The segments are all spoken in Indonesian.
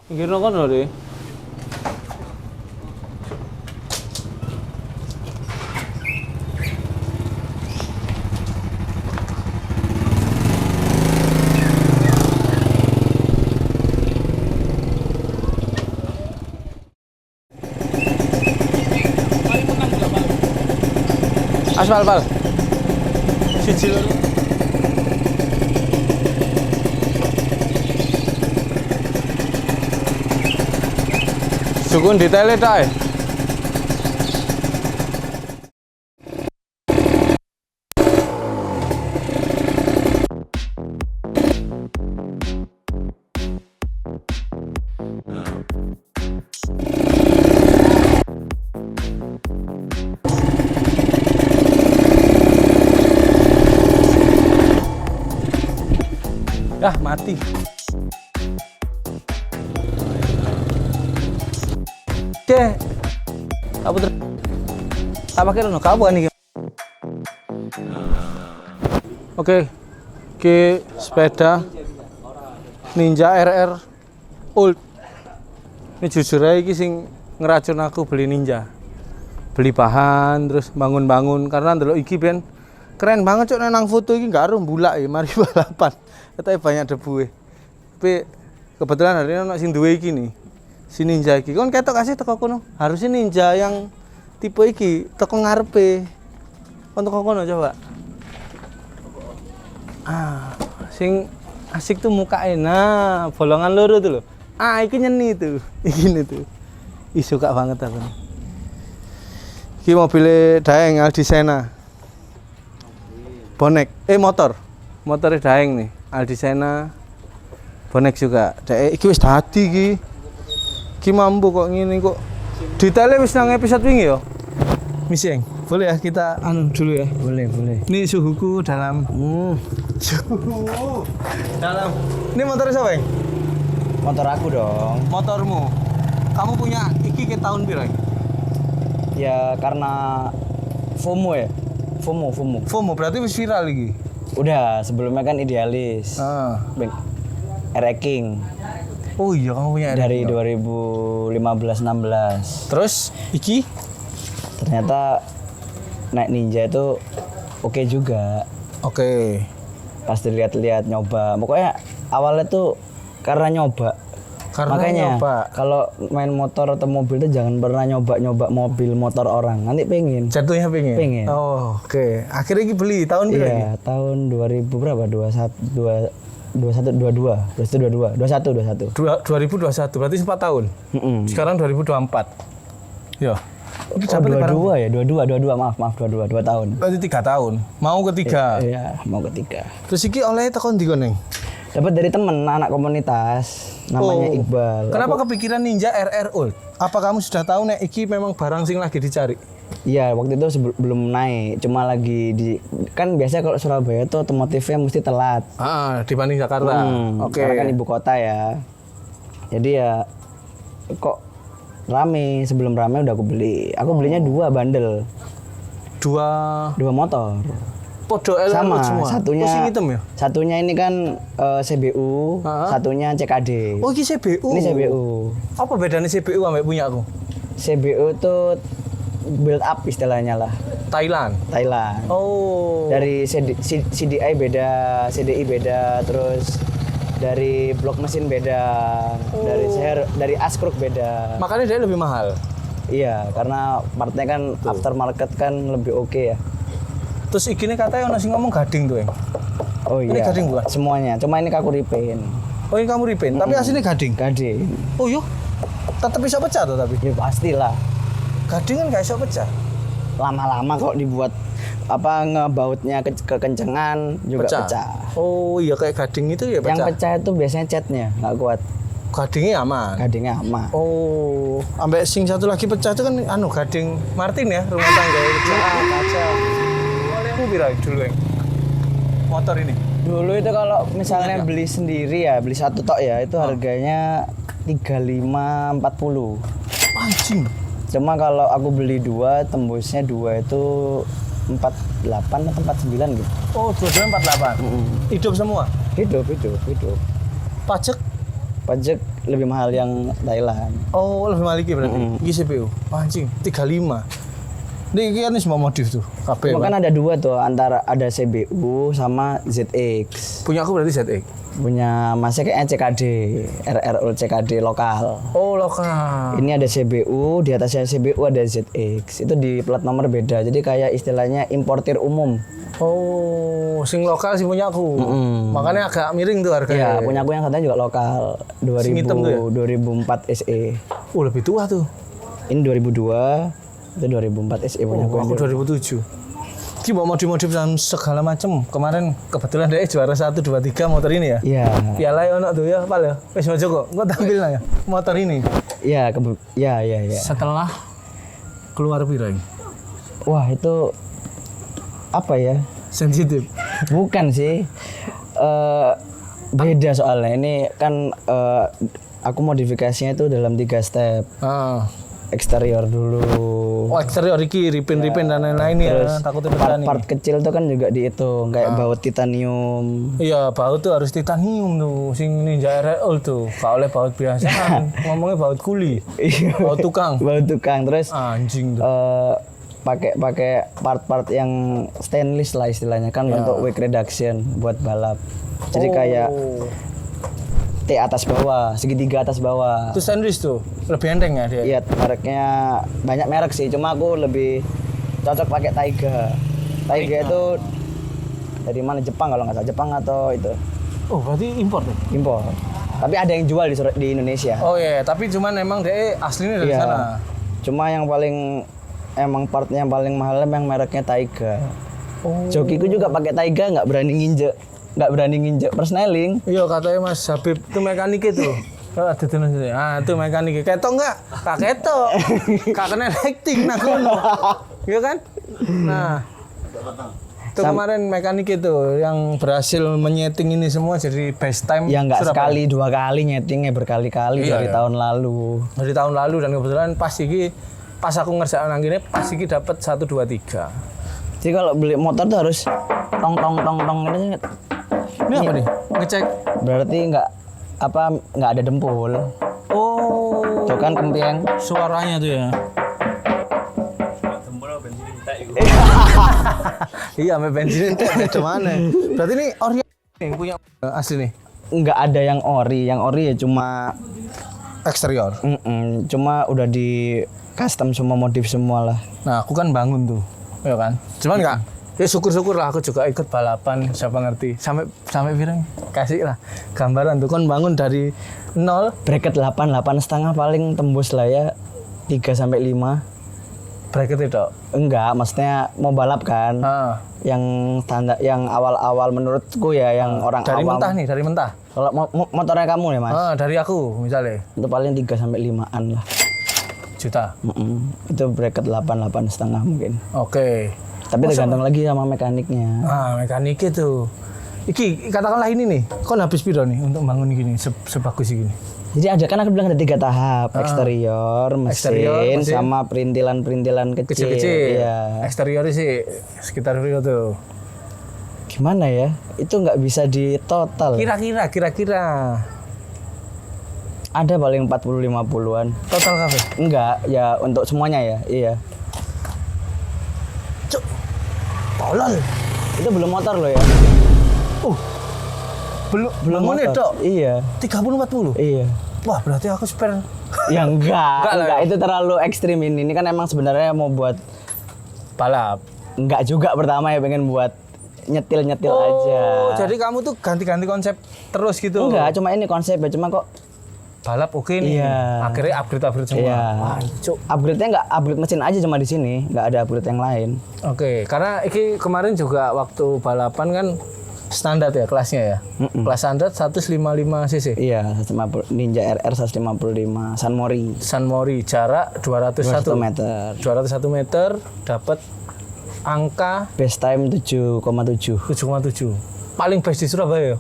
Pinggir kono deh. Aspal, pal. Siji loro. Sukun detailnya tak ya? Dah mati. Oke. Apa ter? Apa kira no kabu ani? Oke. Ke sepeda Ninja RR Old. Ini jujur aja iki sing ngeracun aku beli Ninja. Beli bahan terus bangun-bangun karena ndelok iki ben keren banget cok nang foto iki gak arum bulak ya mari balapan. Katanya banyak debu tapi kebetulan hari ini ono sing duwe iki nih. Si Ninja iki kon ketok kasih teko kono. Harusnya Ninja yang tipe iki teko ngarepe. Kon teko kono coba. Sing asik tuh mukanya. Nah, bolongan loro tuh loh. Iki nyeni tuh. Iki tuh. Ih suka banget aku. Iki mobilnya Daeng Aldi Sena. Bonek. Motor. Motornya Daeng nih. Aldi Sena. Bonek juga. Iki wis dadi iki. Ki mampu kok ngene kok. Detailnya wis nang episode wingi ya. Miseng. Boleh ya kita dulu ya. Boleh. Ini suhuku dalam suhu dalam. Ini motornya siapa, Yang? Motor aku dong. Motormu. Kamu punya iki ke tahun piro? Ya karena FOMO ya. FOMO berarti wis viral iki. Udah, sebelumnya kan Idealis. RE King. Oh iya kamu punya dari 2015-16. Terus iki ternyata naik Ninja itu oke juga. Oke. Pas dilihat-lihat nyoba. Pokoknya awalnya tuh karena nyoba. Makanya kalau main motor atau mobil tuh jangan pernah nyoba mobil motor orang. Nanti pengen. Jatuhnya pengen. Oh, oke. Akhirnya iki beli tahun berapa? Iya, tahun 2000 berapa? 21 2021 berarti 4 tahun. Sekarang 2024. Ya. Oh, 22 ya, 22 maaf 22 tahun. Berarti 3 tahun. Mau ketiga. Iya, mau ketiga. Terus iki oleh tekan ndi koneng? Dapat dari temen anak komunitas namanya Iqbal. Kenapa kepikiran Ninja RR Old? Apa kamu sudah tahu nek iki memang barang sing lagi dicari? Iya, waktu itu belum naik, cuma lagi kan biasanya kalau Surabaya tuh otomotifnya mesti telat. Dibanding Jakarta. Oke. Karena kan ibu kota ya. Jadi ya kok rame, sebelum rame udah aku beli. Aku belinya 2 bandel. Dua motor. Podo sama semua. Satunya hitam ya? Satunya ini kan CBU, satunya CKD. Oh, ini CBU. Ini CBU. Apa bedanya CBU sama punya aku? CBU tuh build up istilahnya lah. Thailand. Oh. Dari CDI beda, CDI beda, terus dari blok mesin beda, dari askruk beda. Makanya dia lebih mahal. Iya, karena partnya kan aftermarket kan lebih oke ya. Terus ini katanya orang sih ngomong gading tuh, Eng. Oh iya. Ini gading bukan? Semuanya, cuma ini aku repaint. Oh, ini kamu repaint, tapi aslinya gading. Gading. Oh iya. Tetap bisa pecah tuh tapi. Ya pastilah. Gading kan nggak bisa pecah. Lama-lama kalau dibuat ngebautnya kekencengan juga pecah. Oh iya, kayak gading itu ya pecah. Yang pecah itu biasanya catnya nggak kuat. Gadingnya aman. Oh, ambek sing satu lagi pecah itu kan gading Martin ya, rumah tangga yang pecah. Kaca. Olehmu pira dulu, Eng? Motor ini. Dulu itu kalau misalnya beli sendiri ya, beli satu tok ya, itu harganya 35-40. Anjing. Cuma kalau aku beli 2, tembusnya 2 itu 48 atau 49 gitu. Oh, dua-duanya 48. Hidup semua? Hidup. Pajak? pajak lebih mahal yang Thailand. Oh, lebih mahal iki berarti. Iki CPU. Anjing, 35. Ini kan semua modif tuh. kabeh. Cuma kan ada dua tuh, antara ada CBU sama ZX. Punya aku berarti ZX. Punya masnya kayaknya CKD, RR CKD lokal. Oh, lokal. Ini ada CBU, di atasnya CBU ada ZX. Itu di plat nomor beda. Jadi kayak istilahnya importir umum. Oh, sing lokal sih punya aku. Makanya agak miring tuh harganya. Iya, punya aku yang katanya juga lokal. Sing hitam tuh ya? 2004 SE. Oh, lebih tua tuh. Ini 2002. Itu 2004 SE punya aku 2007. Ki mau modif-modif dan segala macam. Kemarin kebetulan dia juara 1 2 3 motor ini ya. Iya. Piala ono tuh ya, Pal ya. Wis mau Joko, engko tampil lah ya motor ini. Iya, iya. Setelah keluar pira ini? Wah, itu apa ya? Sensitif. Bukan sih. Beda soalnya. Ini kan aku modifikasinya itu dalam 3 step. Eksterior dulu. Oh, eksterior iki ripin-ripin dan lain-lain ya. Takutnya pecah nih. Part kecil tuh kan juga dihitung kayak baut titanium. Iya, baut tuh harus titanium tuh. Sing Ninja RL tuh. Gak oleh baut biasa kan. Ngomongnya baut kuli. Baut tukang. Baut tukang terus anjing tuh. Pakai part-part yang stainless lah istilahnya kan untuk weight reduction buat balap. Jadi kayak T atas bawah, segitiga atas bawah. Itu stainless tuh, lebih enteng ya dia? Iya, mereknya banyak merek sih, cuma aku lebih cocok pakai Taiga. Taiga itu dari mana? Jepang kalau nggak salah, Jepang atau itu? Oh, berarti impor tuh? Impor. Tapi ada yang jual di Indonesia. Oh iya, tapi cuman emang dia aslinya dari sana. Cuma yang emang partnya yang paling mahal emang mereknya Taiga. Oh. Jokiku juga pakai Taiga, nggak berani nginjek persneling. Iya, katanya Mas Habib itu mekanik itu. Kalau ada tuh itu mekanik. Ketok enggak? Kak ketok. Kak kena lighting nah kono. Iya kan? Nah. Itu kemarin mekanik itu yang berhasil menyeting ini semua jadi best time. Ya nggak sekali, 2 kali nyetingnya berkali-kali dari tahun lalu. Dari tahun lalu dan kebetulan pas aku ngerjain nang gini pas iki dapat 1 2 3. Jadi kalau beli motor tuh harus tong ini. Ini apa nih? Ngecek. Berarti nggak ada dempul. Oh. Tuh kan kempieng. Suaranya tuh ya. Iya, sampai bensin entek ada mana? Berarti ini ori yang punya asli nih. Nggak ada yang ori ya cuma eksterior. Cuma udah di custom semua, modif semua lah. Nah, aku kan bangun tuh. Ya kan? Cuman enggak. Ya syukur-syukur lah aku juga ikut balapan, siapa ngerti. Sampai pirang kasih lah gambaran tuh kan bangun dari 0 bracket 8,5 paling tembus lah ya 3 sampai 5. Bracket itu? Enggak, maksudnya mau balap kan. Yang standar, yang awal-awal menurutku ya, yang orang dari awam. Dari mentah. Kalau motornya kamu ya, Mas? Dari aku misalnya. Itu paling 3 sampai 5-an lah. Juta. Itu bracket 8,5 mungkin. Oke. Tapi tergantung lagi sama mekaniknya. Mekaniknya tuh. Iki katakanlah ini nih, kon habis piro nih untuk bangun gini sebagus ini? Jadi ada kan aku bilang ada 3 tahap, eksterior, mesin, sama perintilan kecil. Iya. Eksterior sih sekitar piro tuh? Gimana ya? Itu nggak bisa di total. Kira-kira. Ada paling 40-50-an. Total kafe? Enggak, ya untuk semuanya ya. Iya. Cuk. Tolol. Itu belum motor loh ya. Belum motor. Iya. 30-40. Iya. Wah, berarti aku spare. Ya enggak, itu terlalu ekstrim ini. Ini kan emang sebenarnya mau buat balap. Enggak juga, pertama ya pengen buat nyetil aja. Jadi kamu tuh ganti-ganti konsep terus gitu. Enggak, cuma ini konsepnya, cuma kok balap oke nih. Iya. Akhirnya upgrade semua. Iya. Upgrade-nya enggak upgrade mesin aja cuma di sini, enggak ada upgrade yang lain. Oke, karena iki kemarin juga waktu balapan kan standar ya kelasnya ya. Kelas standar 155 cc. Iya, 150 Ninja RR 155 San Mori jarak 201 meter. 201 meter dapat angka best time 7,7. Paling best di Surabaya.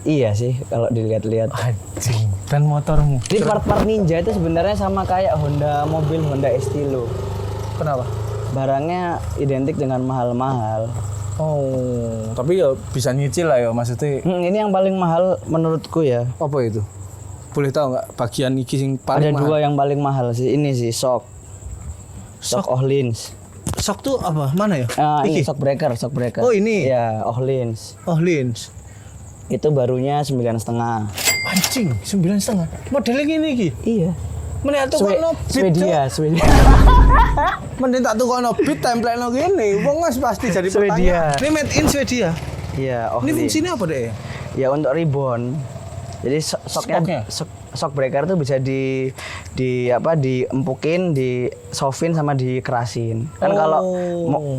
Iya sih kalau dilihat-lihat. Anjing. Dan motormu. Di part-part Ninja itu sebenarnya sama kayak Honda Estilo. Kenapa? Barangnya identik dengan mahal-mahal. Oh, tapi ya bisa nyicil lah ya maksudnya. Ini yang paling mahal menurutku ya. Apa itu? boleh tahu nggak bagian iki sing Ada paling mahal? dua yang paling mahal sih. Ini sih shock Ohlins. Shock tuh apa? Mana ya? Ini Iki. shock breaker. Oh, ini? Ya, Ohlins. Oh, Lins. Itu barunya 9,5. Anjing, 9,5. Modelnya gini iki. Iya. Mending tak tukokno Swedia. Mending tak tukokno bit template no gini. Wong wis pasti jadi Swedia. pertanyaan. Ini made in Swedia. Iya, Ini Ohlins. fungsinya apa deh? Ya untuk rebound. Jadi shocknya shock breaker tuh bisa diempukin, di sofin sama dikerasin. Kan kalau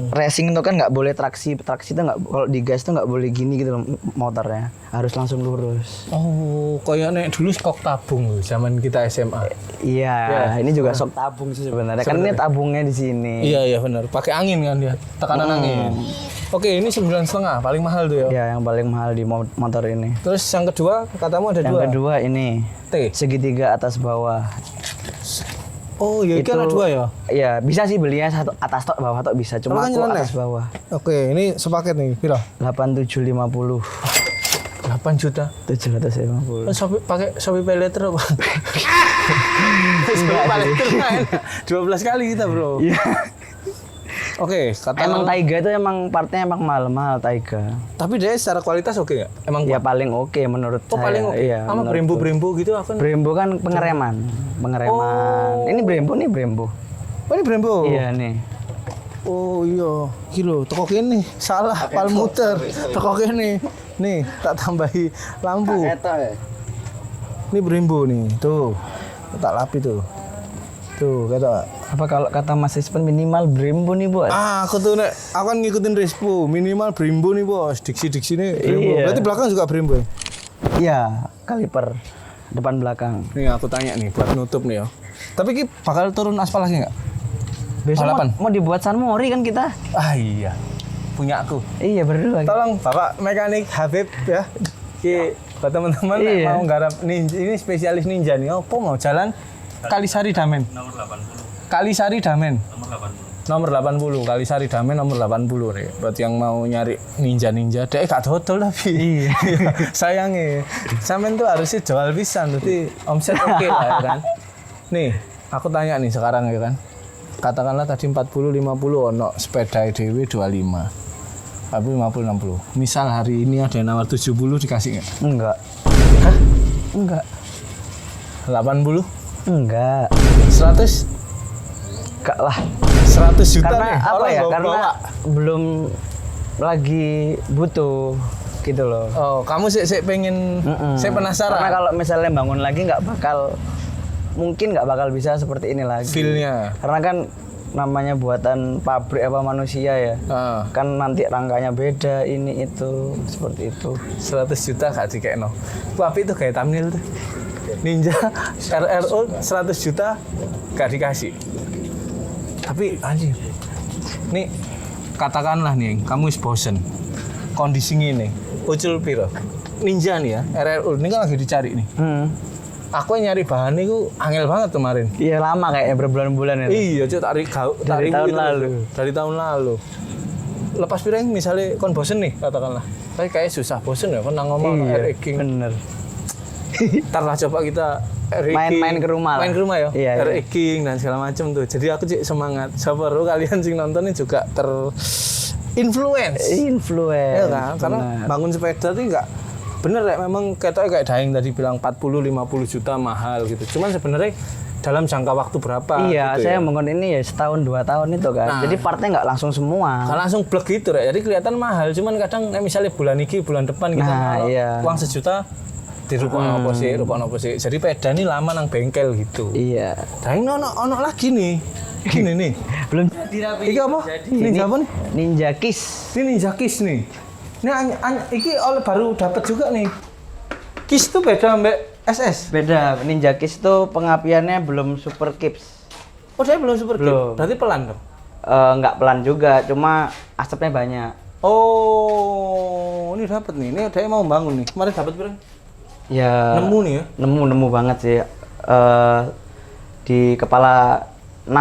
racing itu kan nggak boleh traksi itu nggak, kalau di gas tuh nggak boleh gini gitu loh motornya. Harus langsung lurus. Oh, kayak nek dulu skok tabung loh, zaman kita SMA. Iya, ini juga shock tabung sih sebenarnya. Kan ini tabungnya di sini. Iya benar. Pakai angin kan dia, tekanan angin. Oke, ini 9,5 paling mahal tuh ya. Ya, yang paling mahal di motor ini. Terus yang kedua, katamu ada Yang dua. kedua ini T. segitiga atas bawah. Oh, ya itu ada dua ya. Iya, bisa sih belinya satu atas tok bawah tok bisa. Cuma Kan aku nyeleneh. atas bawah. Oke, ini sepaket nih, pira? 8750. 8 juta. 750. Oh, pakai Shopee Pay Later apa? Shopee Pay Later kan 12 kali kita, Bro. Iya. Oke, kata Emang Taiga itu emang partnya emang mahal-mahal Taiga. tapi dia secara kualitas oke nggak? Emang Ya paling oke menurut oh, saya. paling oke. Iya, Sama menurutku. Brembo gitu apa? Brembo kan pengereman. Ini Brembo nih Brembo. Oh, ini Brembo. Iya nih. Oh iya, iki lho, teko kene. Salah, pal muter. Teko kene. Nih, tak tambahi lampu. Ini Brembo nih, tuh. Tak lapi tuh. Tuh, kata. Apa kalau kata Mas Ispen minimal Brembo nih, Bos? Aku tuh nek aku kan ngikutin Respo, minimal Brembo nih, Bos. Diksi-diksi nih Brembo. Iya. Berarti belakang juga Brembo ya? Iya, kaliper depan belakang. Nih aku tanya nih buat nutup nih ya. Tapi ki bakal turun aspal lagi nggak? Besok Balapan. mau dibuat San Mori kan kita? Ah iya, punya aku. Iya berdua. Tolong Bapak mekanik Habib ya. Ki buat teman-teman yang Iya. mau garap ninja, ini spesialis ninja nih. Oh, mau jalan Kalisari Damen. Nomor 80. Kalisari Damen. Nomor 80. Nomor 80 Kalisari Damen nomor 80 nih. Buat yang mau nyari ninja-ninja, dek gak dodol tapi. Iya. Sayangnya, sampean tuh harusnya jual pisan berarti omset oke lah ya kan. Nih, aku tanya nih sekarang ya kan. Katakanlah tadi 40 50 ono sepeda EDW 25. Tapi 50 60. Misal hari ini ada yang nawar 70 dikasih nggak? Enggak. Hah? Enggak. 80? Enggak. 100? Enggak lah. 100 juta Karena nih. apa Orang ya? bawa- Karena bawa. belum lagi butuh gitu loh. Oh, kamu sih pengen, saya penasaran. Karena kalau misalnya bangun lagi mungkin nggak bakal bisa seperti ini lagi. Feel-nya. Karena kan namanya buatan pabrik apa manusia ya. Ah. Kan nanti rangkanya beda, ini itu seperti itu. 100 juta gak dikekno. Tapi itu kayak thumbnail tuh. Ninja RRO 100 juta gak dikasih. Tapi anjing. Nih katakanlah nih kamu is bosen. Kondisi gini. Ucul piro? Ninja nih ya, RRO ini kan lagi dicari nih. Aku yang nyari bahan itu angel banget kemarin. Iya lama kayaknya berbulan-bulan ya. Iya, cuy Dari tahun lalu. Dari tahun lalu. Lepas pireng misalnya kon bosen nih katakanlah. Tapi kayak susah bosen ya kon nang ngomong Iya, RE King. bener. Ntar lah coba kita RE King. Main ke rumah lah. Main ke rumah ya. Iya, iya. RE King dan segala macam tuh. Jadi aku cik semangat. Siapa tahu kalian sing nonton ini juga influence. Influence. Ya kan? Karena bener. bangun sepeda tuh enggak bener ya, memang kayak Daeng tadi bilang 40-50 juta mahal gitu. Cuman sebenarnya dalam jangka waktu berapa Iya, gitu saya ya. bangun ini ya setahun 2 tahun itu kan. Nah. Jadi partnya nggak langsung semua. Kan langsung blek gitu ya. Jadi kelihatan mahal. Cuman kadang misalnya bulan ini, bulan depan kita Nah, naruh iya. uang sejuta di rupaan apa sih. Jadi peda ini lama nang bengkel gitu. Iya. Daeng ono lagi nih. Gini nih. Belum jadi tapi. Iki apa? Ninja apa nih? Ninja Kiss. Ini Ninja Kiss nih. Ini iki oleh baru dapat juga nih. Kiss tuh beda mbak SS. Beda. Ninja Kiss itu pengapiannya belum super kips. Oh, saya belum super Belum. Berarti pelan dong. Nggak pelan juga, cuma asapnya banyak. Oh, ini dapat nih. Ini saya mau bangun nih. Kemarin dapat berapa? Ya. Nemu nih ya. Nemu banget sih. Di kepala 6.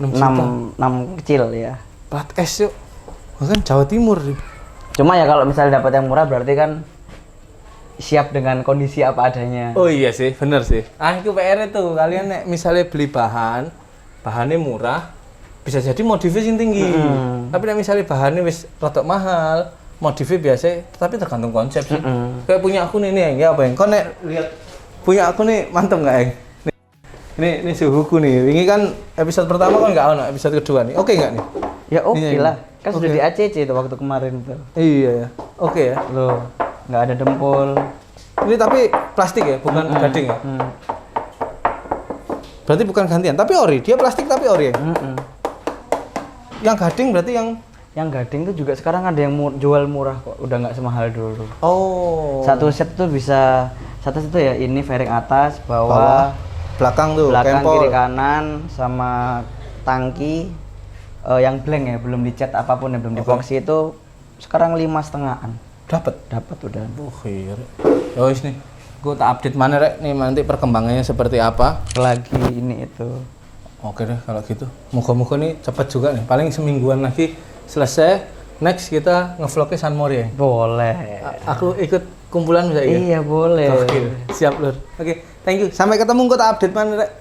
6 kecil ya. Plat S yuk. Kan Jawa Timur nih. Cuma ya kalau misalnya dapat yang murah berarti kan siap dengan kondisi apa adanya. Oh iya sih, bener sih. Itu PR itu kalian nek misalnya beli bahannya murah, bisa jadi modifnya sing tinggi. Tapi nek misalnya bahannya wis rada mahal, modifnya biasa, tapi tergantung konsep sih. Kayak punya aku nih ya apa yang? Kau nek lihat punya aku nih mantep nggak Eng? Ini suhuku nih. Ini kan episode pertama kan nggak ono, episode kedua nih. Oke nggak nih? Ya oke Ini, lah. Kan sudah oke. di ACC itu waktu kemarin tuh. Iya ya. Oke ya. Loh, nggak ada dempul. Ini tapi plastik ya, bukan gading ya. Berarti bukan gantian, tapi ori. Dia plastik tapi ori ya. Yang gading berarti Yang gading tuh juga sekarang ada yang jual murah kok, udah nggak semahal dulu. oh. Satu set tuh bisa, satu set tuh ya ini fairing atas, bawah, belakang tuh, belakang kempol. kiri kanan, sama tangki yang blank ya, belum dicat apapun ya, belum diboxy itu sekarang 5,5-an. Dapat udah. Iya. Ya wis nih. Gue tak update mana rek nih nanti perkembangannya seperti apa. Lagi ini itu. Oke deh kalau gitu. Moga-moga nih cepat juga nih. Paling semingguan lagi selesai. Next kita ngevlognya San Mori ya. Boleh. Aku ikut kumpulan bisa ya? Iya boleh. Oke, siap lur. Oke, thank you. Sampai ketemu gue tak update mana rek.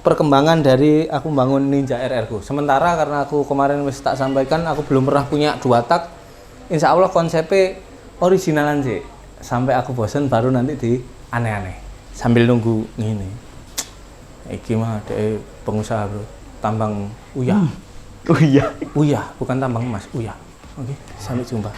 Perkembangan dari aku bangun Ninja RR ku. Sementara karena aku kemarin wis tak sampaikan aku belum pernah punya 2 tak. Insya Allah konsepnya originalan sih. Sampai aku bosen baru nanti di aneh-aneh. Sambil nunggu ini. Iki mah dek pengusaha bro. Tambang uyah. Oh iya. Uyah, bukan tambang emas. Uyah. Oke, sampai jumpa.